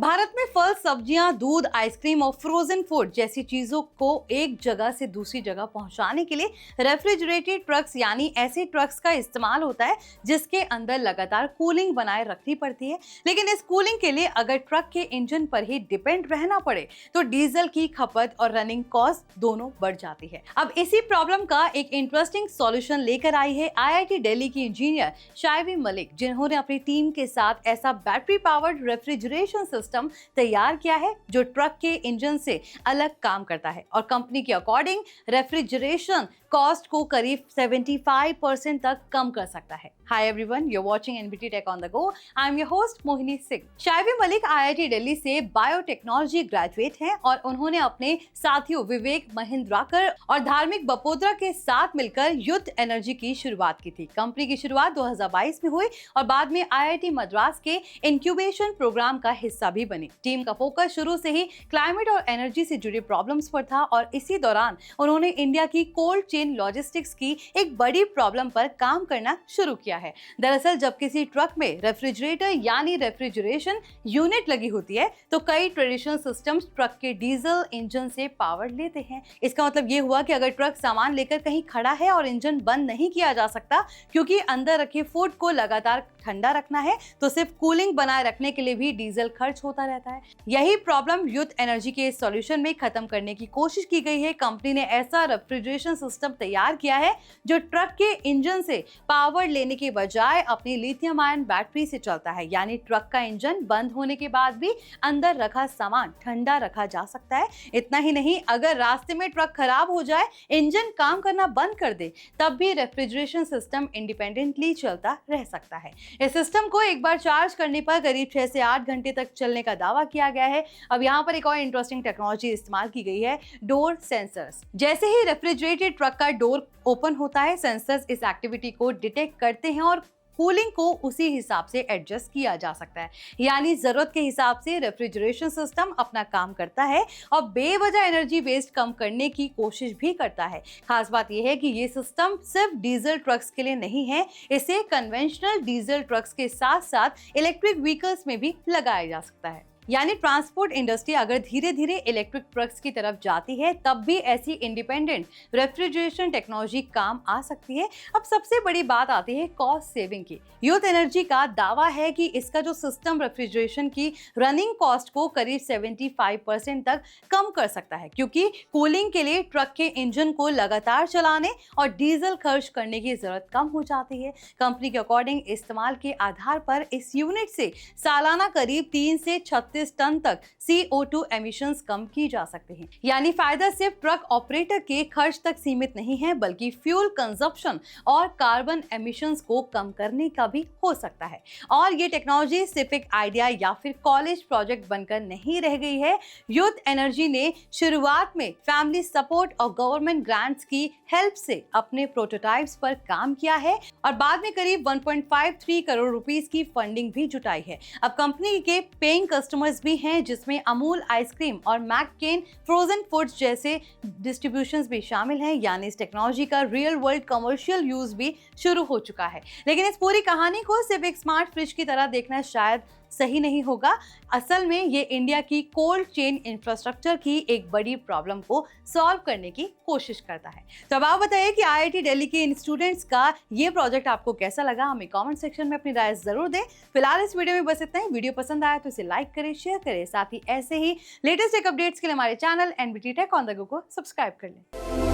भारत में फल, सब्जियां, दूध, आइसक्रीम और फ्रोजन फूड जैसी चीजों को एक जगह से दूसरी जगह पहुंचाने के लिए रेफ्रिजरेटेड ट्रक्स यानी ऐसे ट्रक्स का इस्तेमाल होता है जिसके अंदर लगातार कूलिंग बनाए रखनी पड़ती है। लेकिन इस कूलिंग के लिए अगर ट्रक के इंजन पर ही डिपेंड रहना पड़े तो डीजल की खपत और रनिंग कॉस्ट दोनों बढ़ जाती है। अब इसी प्रॉब्लम का एक इंटरेस्टिंग सॉल्यूशन लेकर आई है आईआईटी दिल्ली की इंजीनियर शाइवी मलिक, जिन्होंने अपनी टीम के साथ ऐसा बैटरी पावर्ड रेफ्रिजरेशन सिस्टम तैयार किया है जो ट्रक के इंजन से अलग काम करता है और कंपनी के अकॉर्डिंग रेफ्रिजरेशन कॉस्ट को करीब 75% तक कम कर सकता है। Hi everyone, you are watching NBT tech on the go. I am your host Mohini Singh. Shaivi Malik IIT Delhi से बायोटेक्नोलॉजी ग्रेजुएट हैं और उन्होंने अपने साथियों विवेक महिंद्राकर और धार्मिक बपोद्रा के साथ मिलकर युद्ध एनर्जी की शुरुआत की थी। कंपनी की शुरुआत 2022 में हुई और बाद में आईआईटी मद्रास के इंक्यूबेशन प्रोग्राम का हिस्सा भी बनी। टीम का फोकस शुरू से ही क्लाइमेट और एनर्जी से जुड़े प्रॉब्लम्स पर था और इसी दौरान उन्होंने इंडिया की कोल्ड चेन लॉजिस्टिक्स की एक बड़ी प्रॉब्लम पर काम करना शुरू किया है। दरअसल जब किसी ट्रक में रेफ्रिजरेटर यानी रेफ्रिजरेशन यूनिट लगी होती है तो कई ट्रेडिशनल सिस्टम्स ट्रक के डीजल इंजन से पावर लेते हैं। इसका मतलब ये हुआ कि अगर ट्रक सामान लेकर कहीं खड़ा है और इंजन बंद नहीं किया जा सकता क्योंकि अंदर रखे फूड को लगातार ठंडा रखना है तो सिर्फ कूलिंग बनाए रखने के लिए भी डीजल खर्च होता रहता है। यही प्रॉब्लम युद्ध एनर्जी के सॉल्यूशन में खत्म करने की कोशिश की गई है। कंपनी ने ऐसा रेफ्रिजरेशन सिस्टम तैयार किया है जो ट्रक के इंजन से पावर लेने के बजाय अपनी लिथियम आयन बैटरी से चलता है, यानी ट्रक का इंजन बंद होने के बाद भी अंदर रखा सामान ठंडा रखा जा सकता है। इतना ही नहीं, अगर रास्ते में ट्रक खराब हो जाए, इंजन काम करना बंद कर दे, तब भी रेफ्रिजरेशन सिस्टम इंडिपेंडेंटली चलता रह सकता है। इस सिस्टम को एक बार चार्ज करने पर करीब 6 से 8 घंटे तक चलने का दावा किया गया है। अब यहाँ पर एक और इंटरेस्टिंग टेक्नोलॉजी इस्तेमाल की गई है, डोर सेंसर्स। जैसे ही रेफ्रिजरेटेड ट्रक का डोर ओपन होता है, सेंसर्स इस एक्टिविटी को डिटेक्ट करते हैं और कूलिंग को उसी हिसाब से एडजस्ट किया जा सकता है। यानी जरूरत के हिसाब से रेफ्रिजरेशन सिस्टम अपना काम करता है और बेवजह एनर्जी वेस्ट कम करने की कोशिश भी करता है। खास बात यह है कि ये सिस्टम सिर्फ डीजल ट्रक्स के लिए नहीं है, इसे कन्वेंशनल डीजल ट्रक्स के साथ साथ इलेक्ट्रिक व्हीकल्स में भी लगाया जा सकता है। यानी ट्रांसपोर्ट इंडस्ट्री अगर धीरे धीरे इलेक्ट्रिक ट्रक्स की तरफ जाती है तब भी ऐसी इंडिपेंडेंट रेफ्रिजरेशन टेक्नोलॉजी काम आ सकती है। अब सबसे बड़ी बात आती है कॉस्ट सेविंग की। युद्ध एनर्जी का दावा है कि इसका जो सिस्टम रेफ्रिजरेशन की रनिंग कॉस्ट को करीब 75% तक कम कर सकता है, क्योंकि कूलिंग के लिए ट्रक के इंजन को लगातार चलाने और डीजल खर्च करने की जरूरत कम हो जाती है। कंपनी के अकॉर्डिंग इस्तेमाल के आधार पर इस यूनिट से सालाना करीब 3 से 36 टन तक CO2 एमिशंस कम की जा सकते हैं। यानी फायदा सिर्फ ट्रक ऑपरेटर के खर्च तक सीमित नहीं है, बल्कि फ्यूल कंजप्शन और कार्बन एमिशंस को कम करने का भी हो सकता है। और ये टेक्नोलॉजी सिर्फ एक आइडिया या फिर कॉलेज प्रोजेक्ट बनकर नहीं रह गई है। युद्ध एनर्जी ने शुरुआत में फैमिली सपोर्ट और गवर्नमेंट ग्रांट्स की हेल्प से अपने प्रोटोटाइप्स पर काम किया है और बाद में करीब 1.53 करोड़ रुपीस की फंडिंग भी जुटाई है। अब कंपनी के पेइंग कस्टमर्स भी हैं, जिसमें अमूल आइसक्रीम और मैककेन फ्रोजन फूड्स जैसे डिस्ट्रीब्यूशंस भी शामिल हैं। यानी इस टेक्नोलॉजी का रियल वर्ल्ड कमर्शियल यूज भी शुरू हो चुका है। लेकिन इस पूरी कहानी को सिर्फ एक स्मार्ट फ्रिज की तरह देखना शायद सही नहीं होगा। असल में ये इंडिया की कोल्ड चेन इंफ्रास्ट्रक्चर की एक बड़ी प्रॉब्लम को सॉल्व करने की कोशिश करता है। तो अब आप बताइए कि आईआईटी दिल्ली के इन स्टूडेंट्स का ये प्रोजेक्ट आपको कैसा लगा? हमें कमेंट सेक्शन में अपनी राय जरूर दें। फिलहाल इस वीडियो में बस इतना ही। वीडियो पसंद आया तो इसे लाइक करें, शेयर करें, साथ ही ऐसे ही लेटेस्ट टेक अपडेट्स के लिए हमारे channel NBT tech on the go को सब्सक्राइब कर लें।